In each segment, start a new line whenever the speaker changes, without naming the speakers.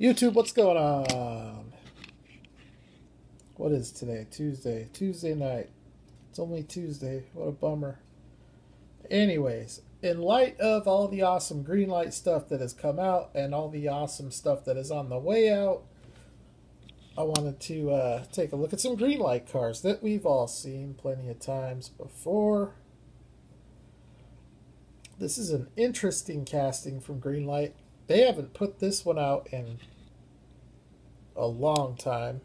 YouTube, what's going on? What is today? Tuesday. Tuesday night. It's only Tuesday. What a bummer. Anyways, in light of all the awesome Greenlight stuff that has come out and all the awesome stuff that is on the way out, I wanted to take a look at some Greenlight cars that we've all seen plenty of times before. This is an interesting casting from Greenlight. They haven't put this one out in a long time.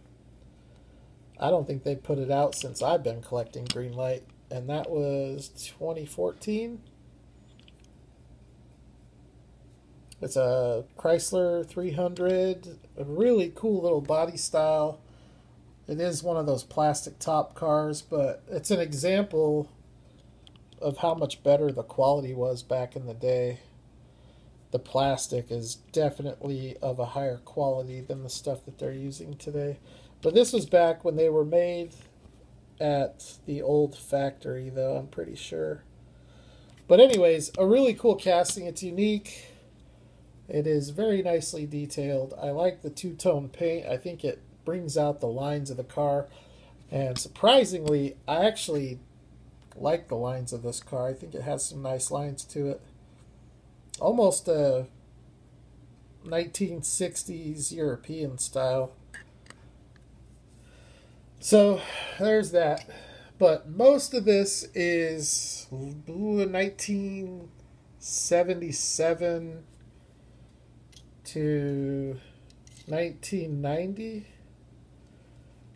I don't think they put it out since I've been collecting Greenlight, and that was 2014. It's a Chrysler 300, a really cool little body style. It is one of those plastic top cars, but it's an example of how much better the quality was back in the day. The plastic is definitely of a higher quality than the stuff that they're using today. But this was back when they were made at the old factory, though, I'm pretty sure. But anyways, a really cool casting. It's unique. It is very nicely detailed. I like the two-tone paint. I think it brings out the lines of the car. And surprisingly, I actually like the lines of this car. I think it has some nice lines to it. Almost a 1960s European style. So there's that. But most of this is 1977 to 1990,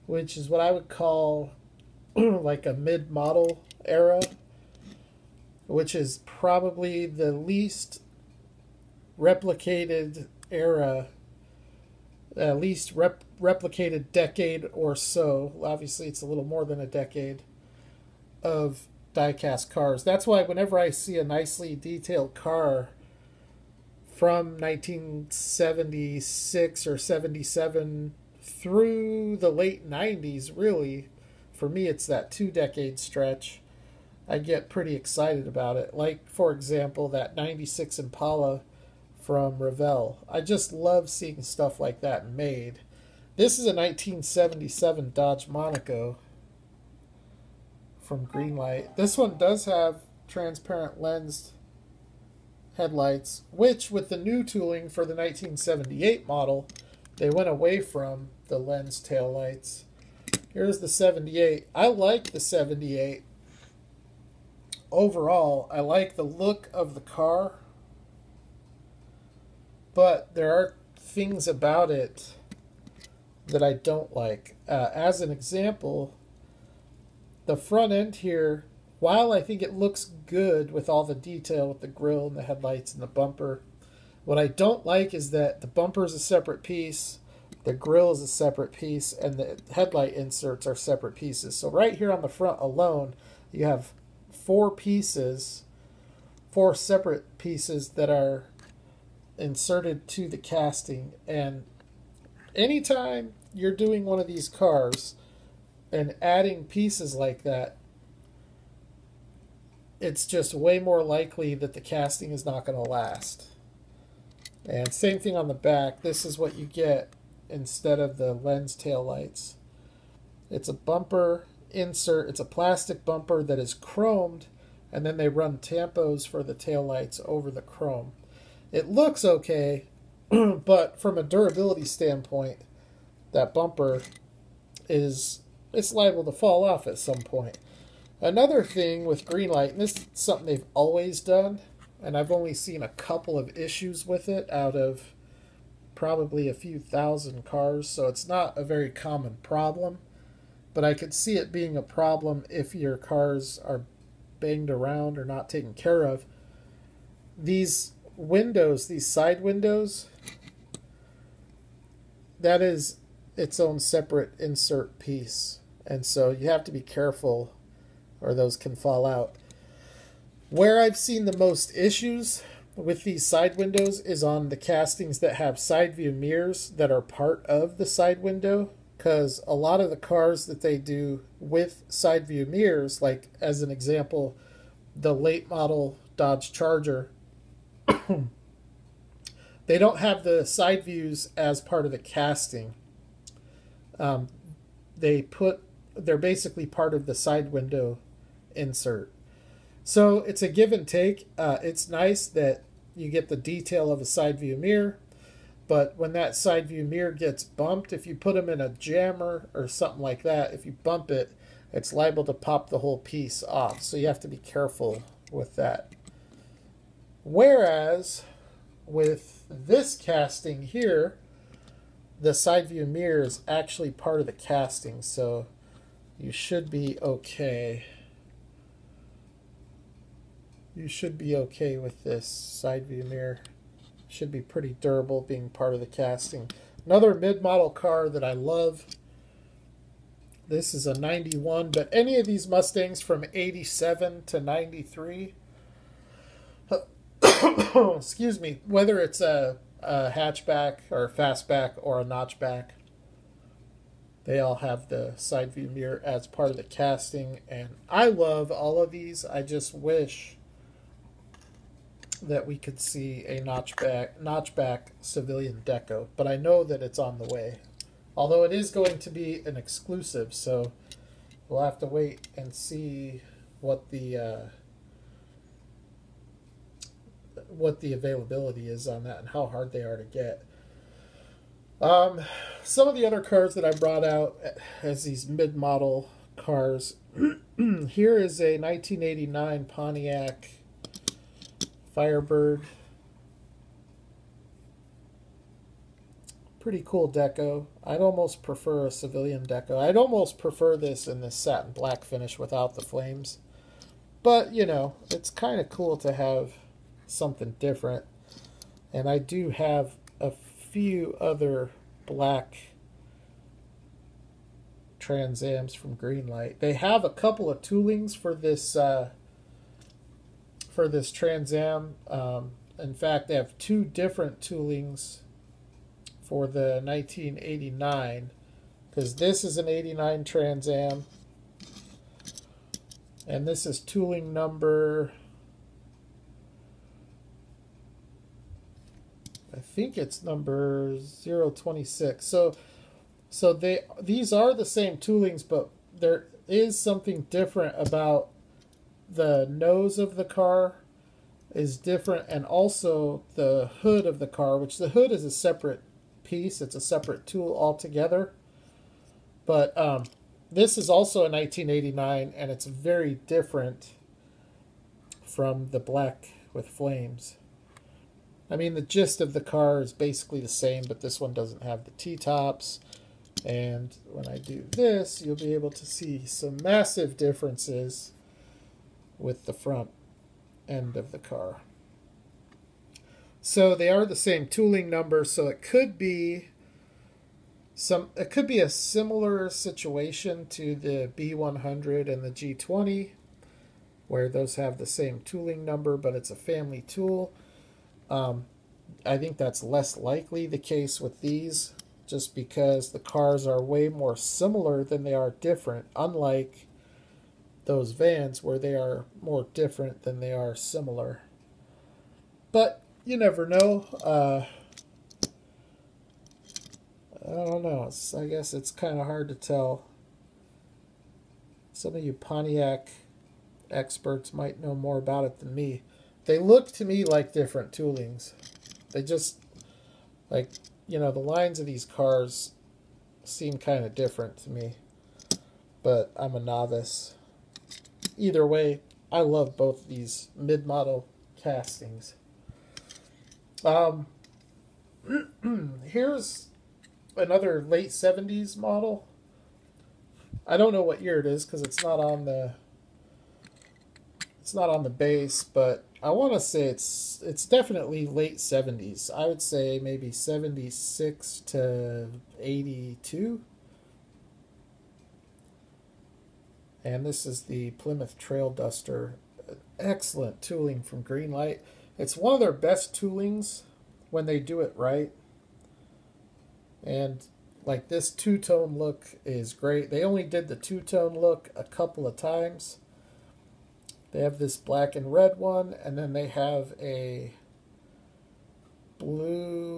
which is what I would call like a mid-model era, which is probably the least replicated era, at least replicated decade or so. Obviously, it's a little more than a decade of die-cast cars. That's why whenever I see a nicely detailed car from 1976 or 77 through the late 90s, really, for me, it's that 2-decade stretch. I get pretty excited about it. Like, for example, that 96 Impala from Revell. I just love seeing stuff like that made. This is a 1977 Dodge Monaco from Greenlight. This one does have transparent lensed headlights, which with the new tooling for the 1978 model, they went away from the lens tail lights. Here's the 78. I like the 78. Overall, I like the look of the car, but there are things about it that I don't like. As an example, the front end here, while I think it looks good with all the detail with the grille and the headlights and the bumper, what I don't like is that the bumper is a separate piece, the grille is a separate piece, and the headlight inserts are separate pieces. So right here on the front alone, you have four separate pieces that are inserted to the casting. And anytime you're doing one of these cars and adding pieces like that, it's just way more likely that the casting is not going to last. And same thing on the back. This is what you get instead of the lens tail lights. It's a bumper insert. It's a plastic bumper that is chromed, and then they run tampos for the tail lights over the chrome. It looks okay, but from a durability standpoint, that bumper it's liable to fall off at some point. Another thing with Greenlight, and this is something they've always done, and I've only seen a couple of issues with it out of probably a few thousand cars, so it's not a very common problem, but I could see it being a problem if your cars are banged around or not taken care of. These windows, these side windows, that is its own separate insert piece, and so you have to be careful or those can fall out. Where I've seen the most issues with these side windows is on the castings that have side view mirrors that are part of the side window, because a lot of the cars that they do with side view mirrors, like as an example, the late model Dodge Charger, They don't have the side views as part of the casting. Um, they're basically part of the side window insert. So it's a give and take. It's nice that you get the detail of a side view mirror, but when that side view mirror gets bumped, if you put them in a jammer or something like that, if you bump it, it's liable to pop the whole piece off. So you have to be careful with that. Whereas with this casting here, the side view mirror is actually part of the casting, so you should be okay. You should be okay with this side view mirror. Should be pretty durable being part of the casting. Another mid-model car that I love. This is a 91, but any of these Mustangs from 87 to 93, excuse me, whether it's a hatchback or a fastback or a notchback, they all have the side view mirror as part of the casting, and I love all of these. I just wish that we could see a notchback civilian deco, but I know that it's on the way. Although it is going to be an exclusive, so we'll have to wait and see what the availability is on that and how hard they are to get. Some of the other cars that I brought out as these mid-model cars. Here is a 1989 Pontiac Firebird. Pretty cool deco. I'd almost prefer a civilian deco. I'd almost prefer this in this satin black finish without the flames. But, you know, it's kind of cool to have something different. And I do have a few other black Trans Ams from Greenlight. They have a couple of toolings for this Trans Am. In fact, they have two different toolings for the 1989, because this is an 89 Trans Am, and this is tooling number, I think it's number 026. So these are the same toolings, but there is something different about the nose of the car is different, and also the hood of the car, which the hood is a separate piece. It's a separate tool altogether. But this is also a 1989, and it's very different from the black with flames. I mean, the gist of the car is basically the same, but this one doesn't have the T-tops. And when I do this, you'll be able to see some massive differences with the front end of the car. So they are the same tooling number, so it could be a similar situation to the B100 and the G20, where those have the same tooling number, but it's a family tool. I think that's less likely the case with these, just because the cars are way more similar than they are different, unlike those vans where they are more different than they are similar. But you never know. I don't know. I guess it's kind of hard to tell. Some of you Pontiac experts might know more about it than me. They look to me like different toolings. They just, like, you know, the lines of these cars seem kind of different to me. But I'm a novice. Either way, I love both these mid-model castings. Here's another late 70s model. I don't know what year it is because it's not on the base, but I want to say it's definitely late 70s. I would say maybe 76 to 82. And this is the Plymouth Trail Duster. Excellent tooling from Greenlight. It's one of their best toolings when they do it right. And like this two-tone look is great. They only did the two-tone look a couple of times. They have this black and red one, and then they have a blue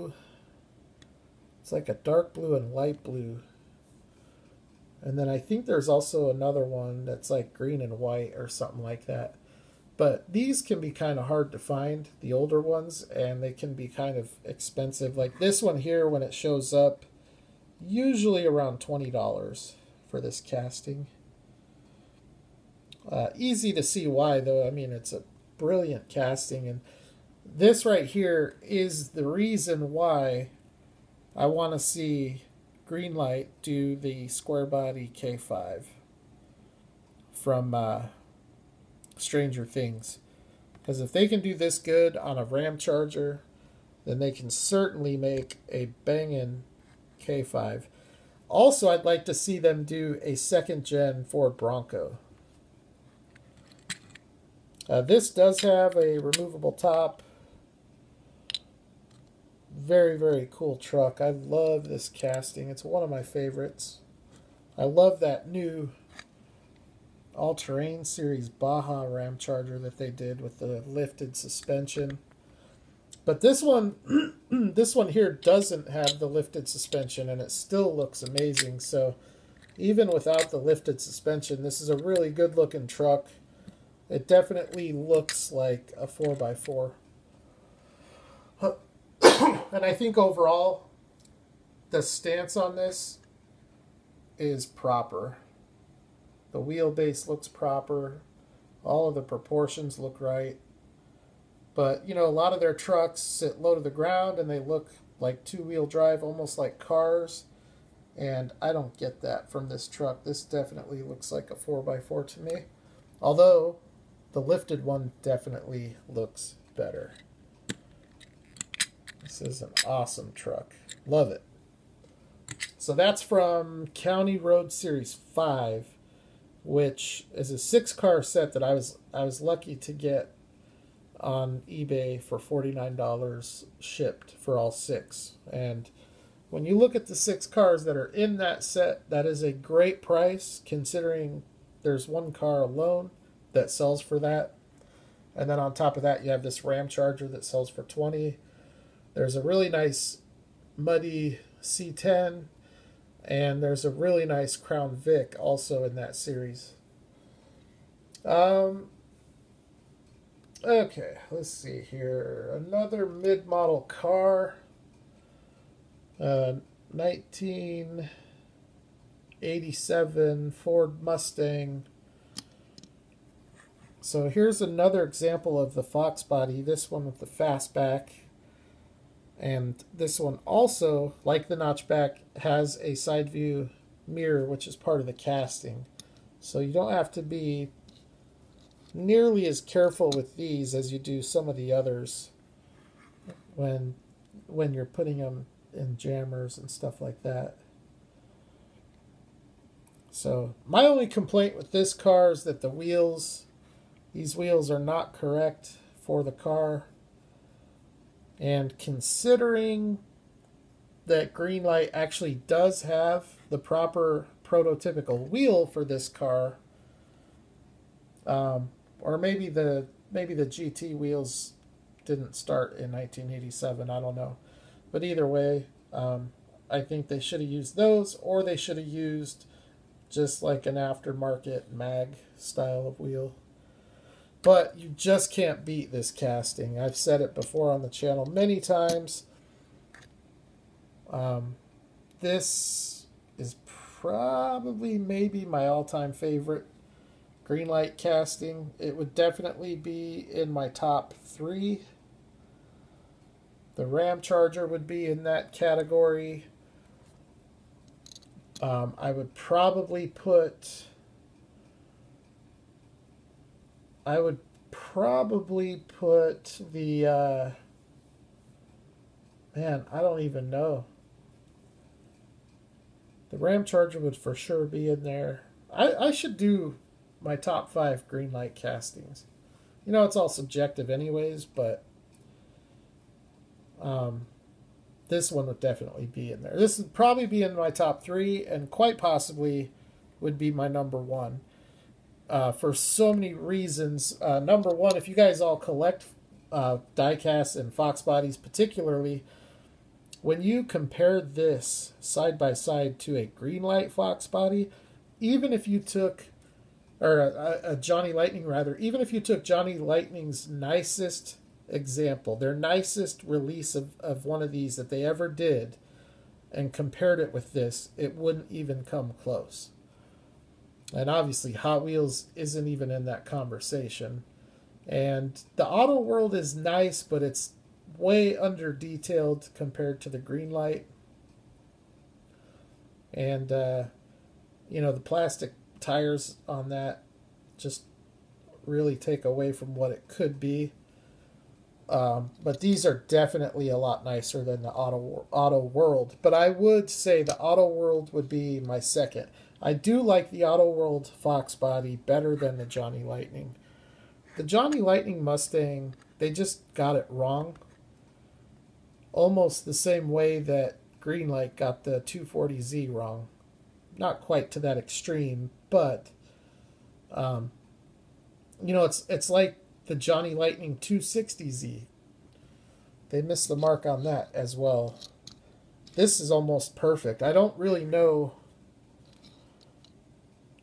It's like a dark blue and light blue. And then I think there's also another one that's like green and white or something like that. But these can be kind of hard to find, the older ones, and they can be kind of expensive. Like this one here, when it shows up, usually around $20 for this casting. Easy to see why, though. I mean, it's a brilliant casting, and this right here is the reason why I want to see Greenlight do the square body K5 from Stranger Things. Because if they can do this good on a Ram Charger, then they can certainly make a banging K5. Also, I'd like to see them do a second-gen Ford Bronco. This does have a removable top. Very, very cool truck. I love this casting. It's one of my favorites. I love that new all-terrain series Baja Ram Charger that they did with the lifted suspension. But this one, this one here doesn't have the lifted suspension, and it still looks amazing. So even without the lifted suspension, this is a really good-looking truck. It definitely looks like a 4x4. And I think overall, the stance on this is proper. The wheelbase looks proper. All of the proportions look right. But, you know, a lot of their trucks sit low to the ground and they look like two-wheel drive, almost like cars. And I don't get that from this truck. This definitely looks like a 4x4 to me. Although, the lifted one definitely looks better. This is an awesome truck. Love it. So that's from County Road Series 5, which is a 6-car set that I was lucky to get on eBay for $49 shipped for all 6. And when you look at the 6 cars that are in that set, that is a great price considering there's one car alone that sells for that. And then on top of that, you have this Ram Charger that sells for $20. There's a really nice muddy C10, and there's a really nice Crown Vic also in that series. Okay, let's see here. Another mid-model car. 1987 Ford Mustang. So here's another example of the Fox body, this one with the fastback. And this one also, like the notchback, has a side view mirror, which is part of the casting. So you don't have to be nearly as careful with these as you do some of the others when you're putting them in jammers and stuff like that. So my only complaint with this car is that these wheels are not correct for the car. And considering that Greenlight actually does have the proper prototypical wheel for this car, or maybe the GT wheels didn't start in 1987, I don't know. But either way, I think they should have used those, or they should have used just like an aftermarket mag style of wheel. But you just can't beat this casting. I've said it before on the channel many times. This is probably maybe my all-time favorite Greenlight casting. It would definitely be in my top 3. The Ram Charger would be in that category. I would probably put the, man, I don't even know. The Ram Charger would for sure be in there. I should do my top 5 Greenlight castings. You know, it's all subjective anyways, but this one would definitely be in there. This would probably be in my top 3, and quite possibly would be my number 1. For so many reasons. Number 1, if you guys all collect die-casts and Fox bodies particularly, when you compare this side by side to a Greenlight Fox body, even if you took, or a Johnny Lightning rather, even if you took Johnny Lightning's nicest example, their nicest release of one of these that they ever did, and compared it with this, it wouldn't even come close. And obviously Hot Wheels isn't even in that conversation. And the Auto World is nice, but it's way under detailed compared to the Greenlight. And you know, the plastic tires on that just really take away from what it could be. But these are definitely a lot nicer than the Auto World. But I would say the Auto World would be my second. I do like the Auto World Fox body better than the Johnny Lightning. The Johnny Lightning Mustang, they just got it wrong. Almost the same way that Greenlight got the 240Z wrong. Not quite to that extreme, but you know, it's like the Johnny Lightning 260Z. They missed the mark on that as well. This is almost perfect. I don't know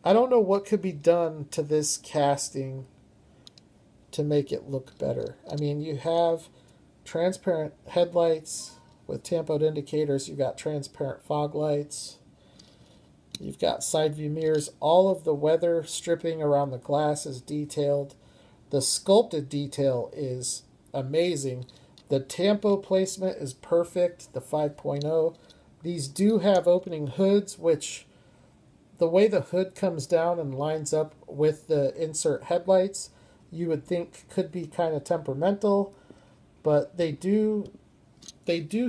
what could be done to this casting to make it look better. I mean, you have transparent headlights with tampoed indicators. You've got transparent fog lights. You've got side view mirrors. All of the weather stripping around the glass is detailed. The sculpted detail is amazing. The tampo placement is perfect, the 5.0. These do have opening hoods, which the way the hood comes down and lines up with the insert headlights, you would think could be kind of temperamental, but they do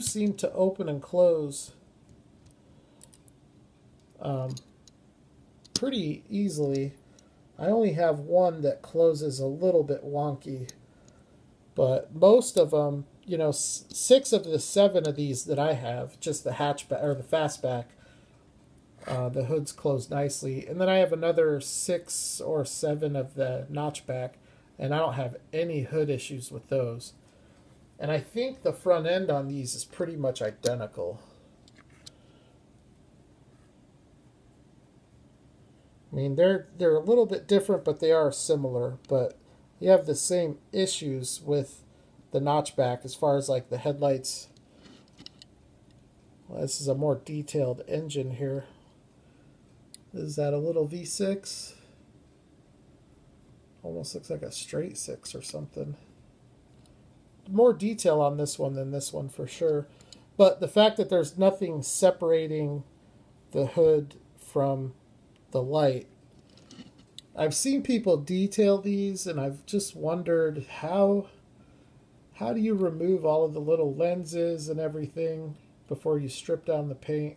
seem to open and close pretty easily. I only have one that closes a little bit wonky, but most of them, you know, 6 of the 7 of these that I have, just the hatchback or the fastback, the hoods close nicely. And then I have another 6 or 7 of the notchback, and I don't have any hood issues with those. And I think the front end on these is pretty much identical. I mean, they're a little bit different, but they are similar. But you have the same issues with the notchback as far as like the headlights. Well, this is a more detailed engine here. Is that a little V6? Almost looks like a straight 6 or something. More detail on this one than this one for sure. But the fact that there's nothing separating the hood from the light. I've seen people detail these, and I've just wondered how do you remove all of the little lenses and everything before you strip down the paint.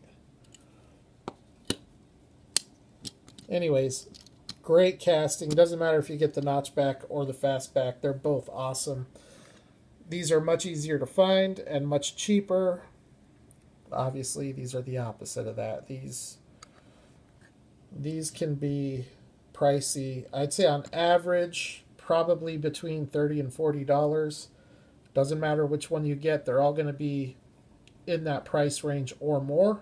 Anyways, great casting. Doesn't matter if you get the notchback or the fastback. They're both awesome. These are much easier to find and much cheaper. Obviously, these are the opposite of that. These can be pricey. I'd say on average, probably between $30 and $40. Doesn't matter which one you get. They're all going to be in that price range or more.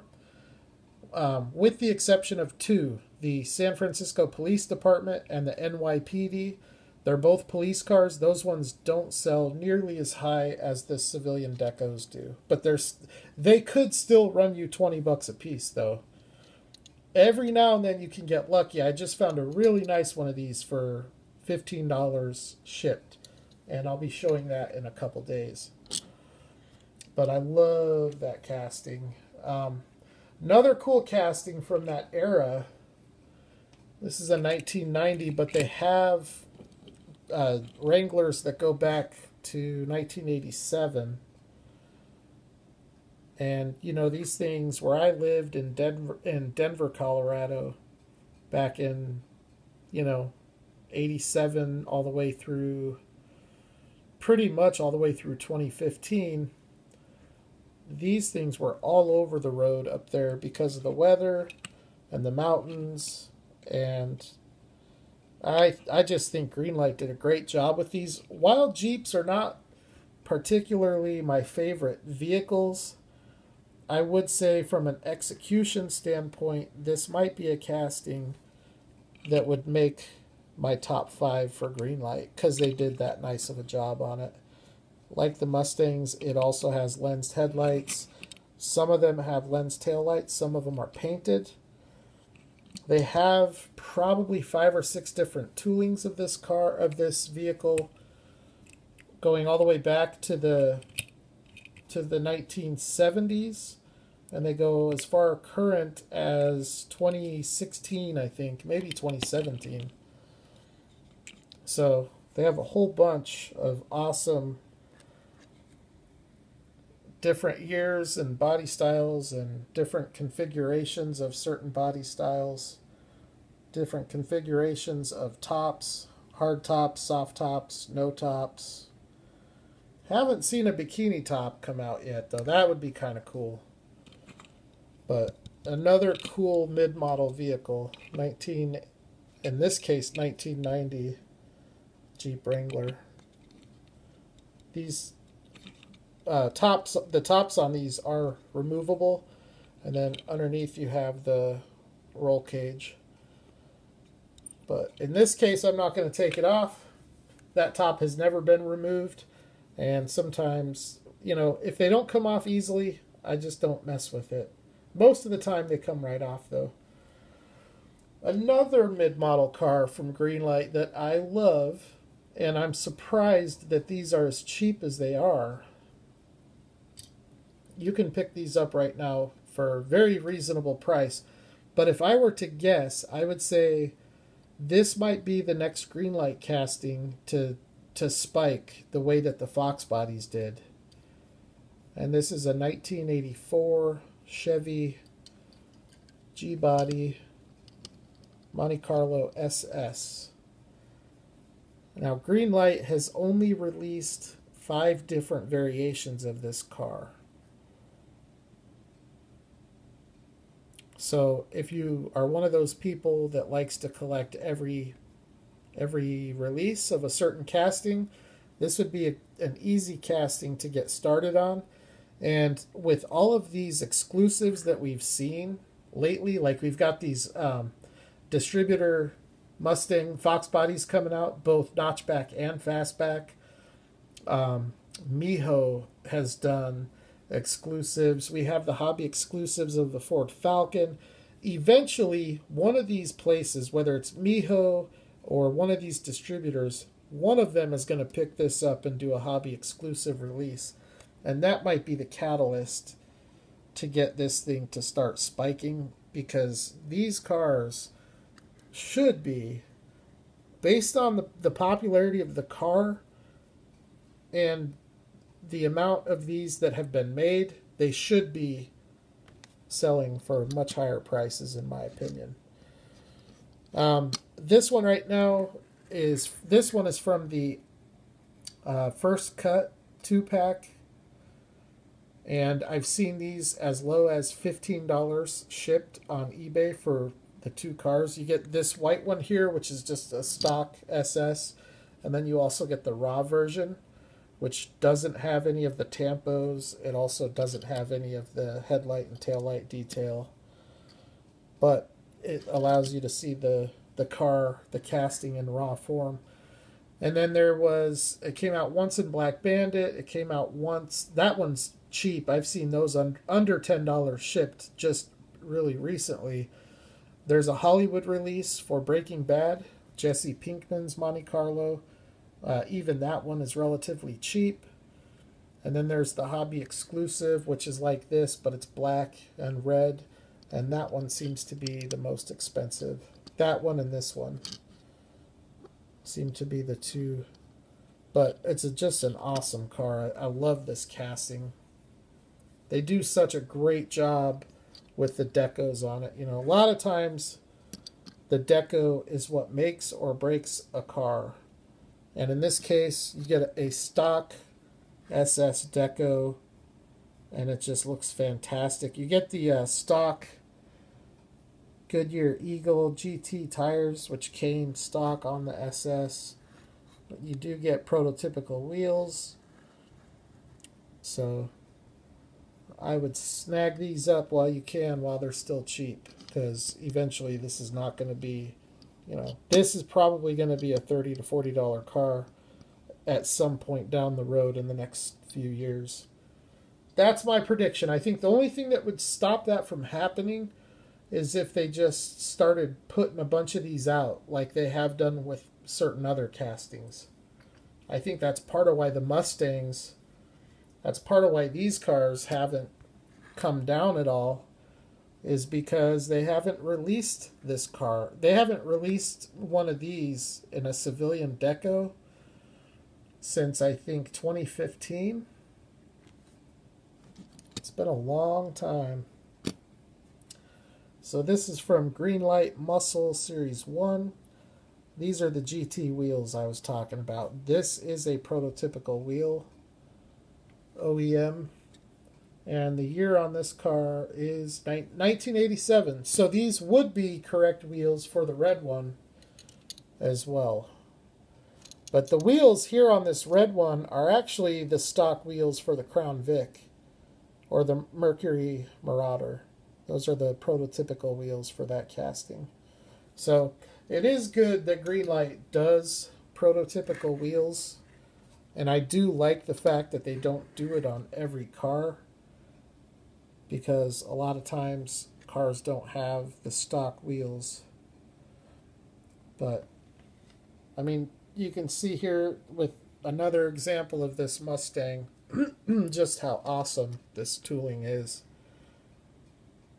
With the exception of 2, the San Francisco Police Department and the NYPD. They're both police cars. Those ones don't sell nearly as high as the civilian decos do. But they could still run you $20 a piece, though. Every now and then you can get lucky. I just found a really nice one of these for $15 shipped. And I'll be showing that in a couple days. But I love that casting. Another cool casting from that era. This is a 1990, but they have Wranglers that go back to 1987. And, you know, these things, where I lived in Denver, Colorado, back in, you know, 87 all the way through, pretty much all the way through 2015, these things were all over the road up there because of the weather and the mountains. And I just think Greenlight did a great job with these. Wild Jeeps are not particularly my favorite vehicles. I would say from an execution standpoint, this might be a casting that would make my top 5 for Greenlight because they did that nice of a job on it. Like the Mustangs, it also has lensed headlights. Some of them have lensed taillights. Some of them are painted. They have probably 5 or 6 different toolings of this vehicle, going all the way back to the 1970s, and they go as far current as 2016, I think, maybe 2017. So they have a whole bunch of awesome different years and body styles and different configurations of certain body styles, different configurations of tops, hard tops, soft tops, no tops. Haven't seen a bikini top come out yet, though. That would be kind of cool. But another cool mid-model vehicle, in this case, 1990 Jeep Wrangler. These the tops on these are removable, and then underneath you have the roll cage. But in this case, I'm not going to take it off. That top has never been removed, and sometimes, you know, if they don't come off easily, I just don't mess with it. Most of the time they come right off, though. Another mid-model car from Greenlight that I love, and I'm surprised that these are as cheap as they are. You can pick these up right now for a very reasonable price. But if I were to guess, I would say this might be the next Greenlight casting to spike the way that the Fox bodies did. And this is a 1984 Chevy G-Body Monte Carlo SS. Now, Greenlight has only released 5 different variations of this car. So if you are one of those people that likes to collect every release of a certain casting, this would be an easy casting to get started on. And with all of these exclusives that we've seen lately, like we've got these distributor Mustang Fox bodies coming out, both notchback and fastback. Miho has done exclusives. We have the hobby exclusives of the Ford Falcon. Eventually, one of these places, whether it's Miho or one of these distributors, one of them is going to pick this up and do a hobby exclusive release. And that might be the catalyst to get this thing to start spiking, because these cars should be, based on the popularity of the car and the amount of these that have been made, they should be selling for much higher prices, in my opinion. This one right now is from the First Cut 2-pack, and I've seen these as low as $15 shipped on eBay for the 2 cars. You get this white one here, which is just a stock SS, and then you also get the raw version, which doesn't have any of the tampos. It also doesn't have any of the headlight and taillight detail, but it allows you to see the car, the casting in raw form. And then it came out once in Black Bandit. It came out once. That one's cheap. I've seen those under $10 shipped just really recently. There's a Hollywood release for Breaking Bad, Jesse Pinkman's Monte Carlo. Even that one is relatively cheap. And then there's the hobby exclusive, which is like this, but it's black and red. And that one seems to be the most expensive. That one and this one seem to be the two. But it's just an awesome car. I love this casting. They do such a great job with the decos on it. You know, a lot of times the deco is what makes or breaks a car. And in this case, you get a stock SS deco, and it just looks fantastic. You get the stock Goodyear Eagle GT tires, which came stock on the SS. But you do get prototypical wheels. So I would snag these up while you can, while they're still cheap, because eventually this is not going to be, this is probably going to be a $30 to $40 car at some point down the road in the next few years. That's my prediction. I think the only thing that would stop that from happening is if they just started putting a bunch of these out like they have done with certain other castings. I think that's part of why the Mustangs, that's part of why these cars haven't come down at all, is because they haven't released this car. They haven't released one of these in a civilian deco since, I think, 2015. It's been a long time. So this is from Greenlight Muscle Series 1. These are the GT wheels I was talking about. This is a prototypical wheel, OEM. And the year on this car is 1987. So these would be correct wheels for the red one as well. But the wheels here on this red one are actually the stock wheels for the Crown Vic or the Mercury Marauder. Those are the prototypical wheels for that casting. So it is good that Greenlight does prototypical wheels. And I do like the fact that they don't do it on every car, because a lot of times cars don't have the stock wheels. But, I mean, you can see here with another example of this Mustang just how awesome this tooling is.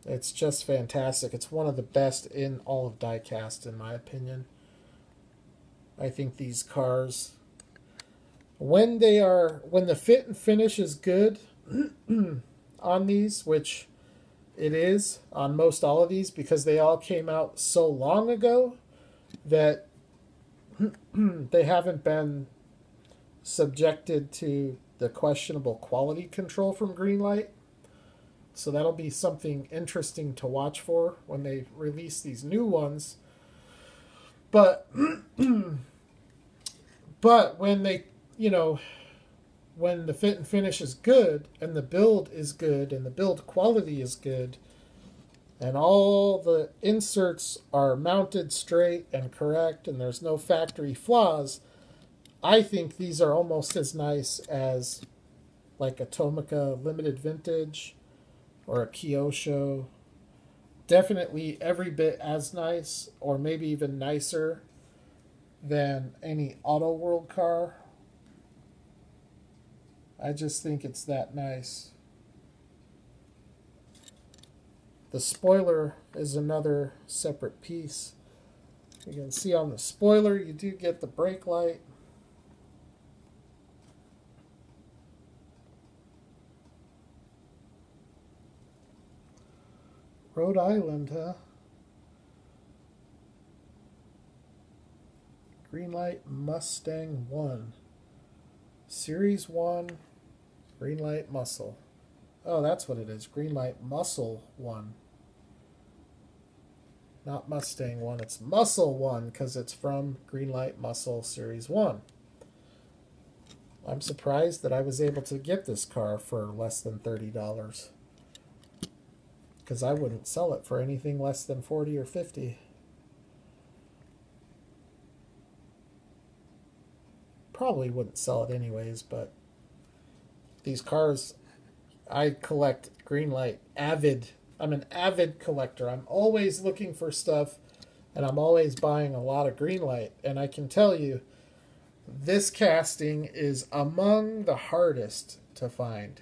It's just fantastic. It's one of the best in all of diecast, in my opinion. I think these cars, when the fit and finish is good on these, which it is on most all of these, because they all came out so long ago that they haven't been subjected to the questionable quality control from Greenlight. So that'll be something interesting to watch for when they release these new ones. But when they, when the fit and finish is good, and the build is good, and the build quality is good, and all the inserts are mounted straight and correct, and there's no factory flaws, I think these are almost as nice as like a Tomica Limited Vintage or a Kyosho. Definitely every bit as nice, or maybe even nicer than any Auto World car. I just think it's that nice. The spoiler is another separate piece. You can see on the spoiler you do get the brake light. Rhode Island, huh? Greenlight Mustang 1. Series 1, Greenlight Muscle. Oh, that's what it is. Greenlight Muscle 1. Not Mustang 1, it's Muscle 1, because it's from Greenlight Muscle Series 1. I'm surprised that I was able to get this car for less than $30. Because I wouldn't sell it for anything less than $40 or $50. Probably wouldn't sell it anyways, but these cars, I collect Greenlight. I'm an avid collector. I'm always looking for stuff, and I'm always buying a lot of Greenlight. And I can tell you, this casting is among the hardest to find.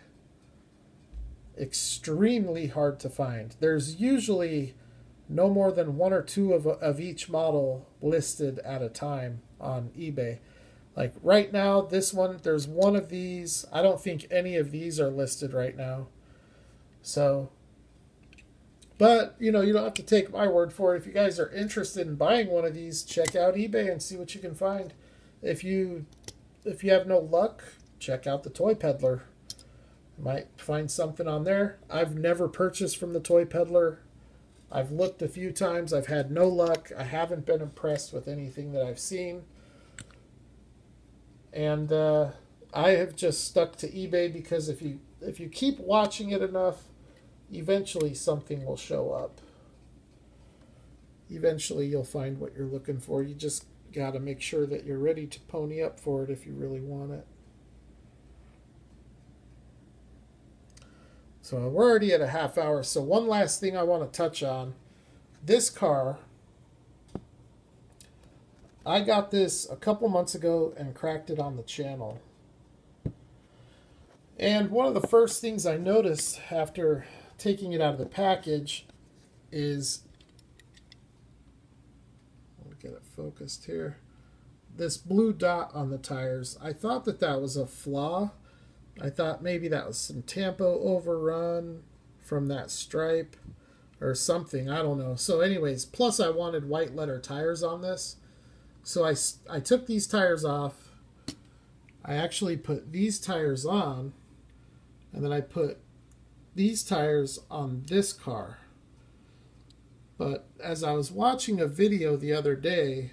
Extremely hard to find. There's usually no more than one or two of each model listed at a time on eBay. Like right now, this one, there's one of these. I don't think any of these are listed right now. So, but, you don't have to take my word for it. If you guys are interested in buying one of these, check out eBay and see what you can find. If you have no luck, check out the Toy Peddler. Might find something on there. I've never purchased from the Toy Peddler. I've looked a few times. I've had no luck. I haven't been impressed with anything that I've seen. And I have just stuck to eBay, because if you if you keep watching it enough, eventually something will show up. Eventually you'll find what you're looking for. You just got to make sure that you're ready to pony up for it if you really want it. So we're already at a half hour. So one last thing I want to touch on. This car, I got this a couple months ago and cracked it on the channel. And one of the first things I noticed after taking it out of the package is, let me get it focused here, this blue dot on the tires. I thought that that was a flaw. I thought maybe that was some tampo overrun from that stripe or something. I don't know. So anyways, plus I wanted white letter tires on this. So I took these tires off. I actually put these tires on. And then I put these tires on this car. But as I was watching a video the other day,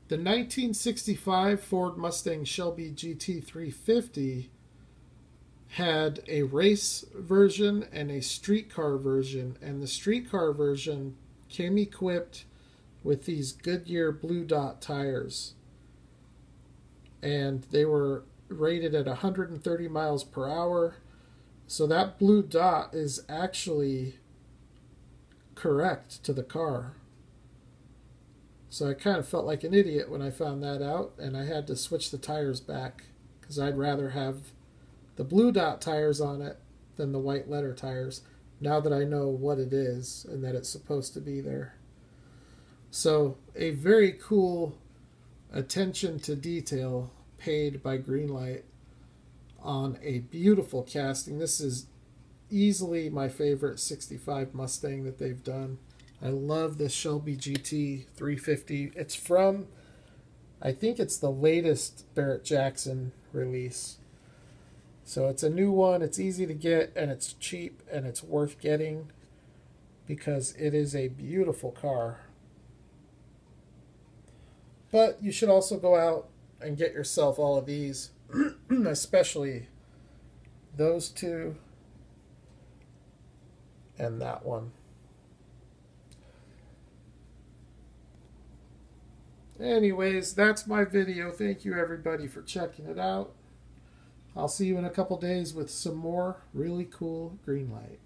the 1965 Ford Mustang Shelby GT350 had a race version and a street car version. And the street car version came equipped with these Goodyear blue dot tires. And they were rated at 130 miles per hour. So that blue dot is actually correct to the car. So I kind of felt like an idiot when I found that out, and I had to switch the tires back because I'd rather have the blue dot tires on it than the white letter tires, now that I know what it is and that it's supposed to be there. So a very cool attention to detail paid by Greenlight on a beautiful casting. This is easily my favorite 65 Mustang that they've done. I love this Shelby GT 350. It's from, I think it's the latest Barrett-Jackson release. So it's a new one. It's easy to get, and it's cheap, and it's worth getting because it is a beautiful car. But you should also go out and get yourself all of these. Especially those two and that one. Anyways, that's my video. Thank you everybody for checking it out. I'll see you in a couple days with some more really cool Greenlight.